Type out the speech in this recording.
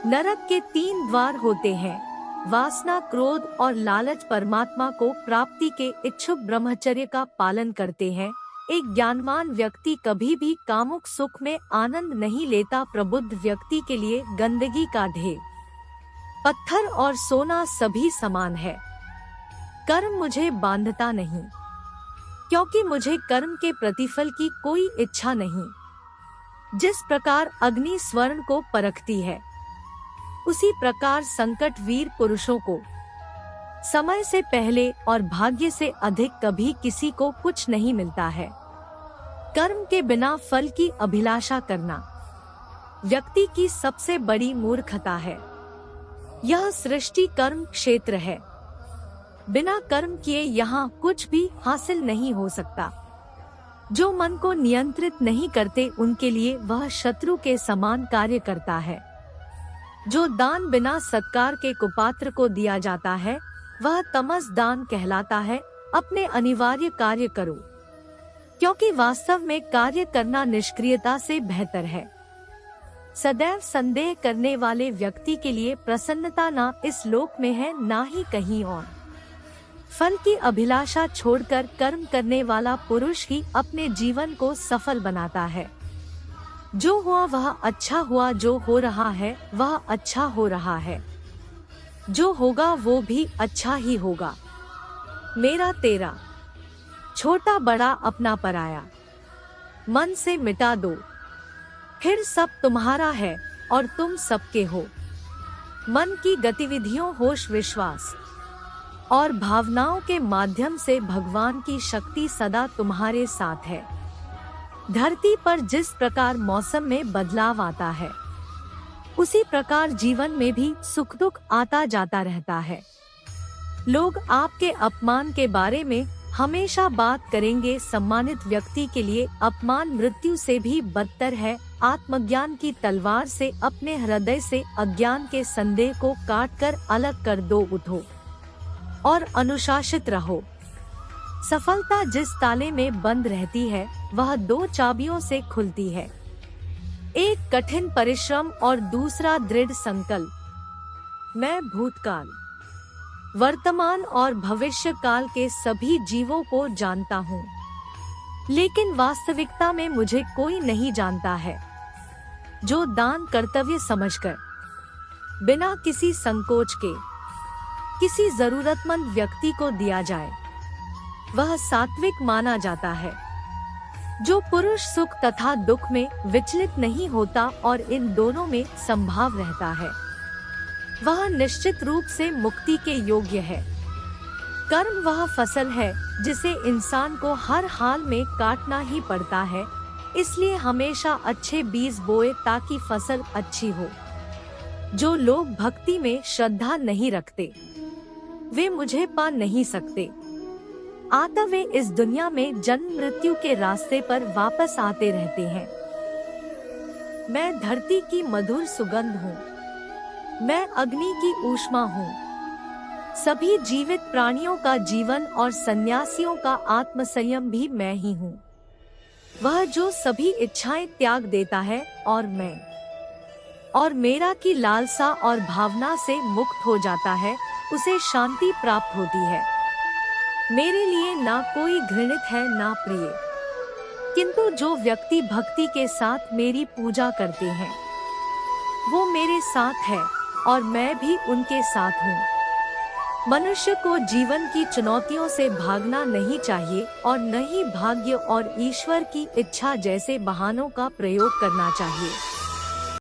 नरक के 3 द्वार होते हैं, वासना, क्रोध और लालच परमात्मा को प्राप्ति के इच्छुक ब्रह्मचर्य का पालन करते हैं। एक ज्ञानवान व्यक्ति कभी भी कामुक सुख में आनंद नहीं लेता। प्रबुद्ध व्यक्ति के लिए गंदगी का ढेर, पत्थर और सोना सभी समान है। कर्म मुझे बांधता नहीं, क्योंकि मुझे कर्म के प्रतिफल की कोई इच्छा नहीं। जिस प्रकार अग्नि स्वर्ण को परखती है, उसी प्रकार संकट वीर पुरुषों को समय से पहले और भाग्य से अधिक कभी किसी को कुछ नहीं मिलता है। कर्म के बिना फल की अभिलाषा करना व्यक्ति की सबसे बड़ी मूर्खता है। यह सृष्टि कर्म क्षेत्र है। बिना कर्म किए यहाँ कुछ भी हासिल नहीं हो सकता। जो मन को नियंत्रित नहीं करते, उनके लिए वह शत्रु के समान कार्य करता है। जो दान बिना सत्कार के कुपात्र को दिया जाता है, वह तमस दान कहलाता है। अपने अनिवार्य कार्य करो, क्योंकि वास्तव में कार्य करना निष्क्रियता से बेहतर है। सदैव संदेह करने वाले व्यक्ति के लिए प्रसन्नता ना इस लोक में है, ना ही कहीं और। फल की अभिलाषा छोड़कर कर्म करने वाला पुरुष ही अपने जीवन को सफल बनाता है। जो हुआ वह अच्छा हुआ, जो हो रहा है वह अच्छा हो रहा है, जो होगा वो भी अच्छा ही होगा। मेरा तेरा, छोटा बड़ा अपना पराया, मन से मिटा दो, फिर सब तुम्हारा है और तुम सबके हो। मन की गतिविधियों, होश, विश्वास और भावनाओं के माध्यम से भगवान की शक्ति सदा तुम्हारे साथ है। धरती पर जिस प्रकार मौसम में बदलाव आता है, उसी प्रकार जीवन में भी सुख दुख आता जाता रहता है। लोग आपके अपमान के बारे में हमेशा बात करेंगे। सम्मानित व्यक्ति के लिए अपमान मृत्यु से भी बदतर है। आत्मज्ञान की तलवार से अपने हृदय से अज्ञान के संदेह को काटकर अलग कर दो। उठो और अनुशासित रहो। सफलता जिस ताले में बंद रहती है, वह 2 चाबियों से खुलती है। एक कठिन परिश्रम और दूसरा दृढ़ संकल्प। मैं भूतकाल, वर्तमान और भविष्य काल के सभी जीवों को जानता हूँ, लेकिन वास्तविकता में मुझे कोई नहीं जानता है। जो दान कर्तव्य समझकर बिना किसी संकोच के किसी जरूरतमंद व्यक्ति को दिया जाए, वह सात्विक माना जाता है। जो पुरुष सुख तथा दुख में विचलित नहीं होता और इन दोनों में संभाव रहता है, वह निश्चित रूप से मुक्ति के योग्य है। कर्म वह फसल है जिसे इंसान को हर हाल में काटना ही पड़ता है। इसलिए हमेशा अच्छे बीज बोए ताकि फसल अच्छी हो। जो लोग भक्ति में श्रद्धा नहीं रखते, वे मुझे पा नहीं सकते। आता वे इस दुनिया में जन्म मृत्यु के रास्ते पर वापस आते रहते हैं। मैं धरती की मधुर सुगंध हूँ। मैं अग्नि की ऊष्मा हूँ। सभी जीवित प्राणियों का जीवन और सन्यासियों का आत्मसंयम भी मैं ही हूँ। वह जो सभी इच्छाएं त्याग देता है और मेरा की लालसा और भावना से मुक्त हो जाता है, उसे शांति प्राप्त होती है। मेरे लिए ना कोई घृणित है ना प्रिय, किंतु जो व्यक्ति भक्ति के साथ मेरी पूजा करते हैं, वो मेरे साथ है और मैं भी उनके साथ हूँ। मनुष्य को जीवन की चुनौतियों से भागना नहीं चाहिए और न ही भाग्य और ईश्वर की इच्छा जैसे बहानों का प्रयोग करना चाहिए।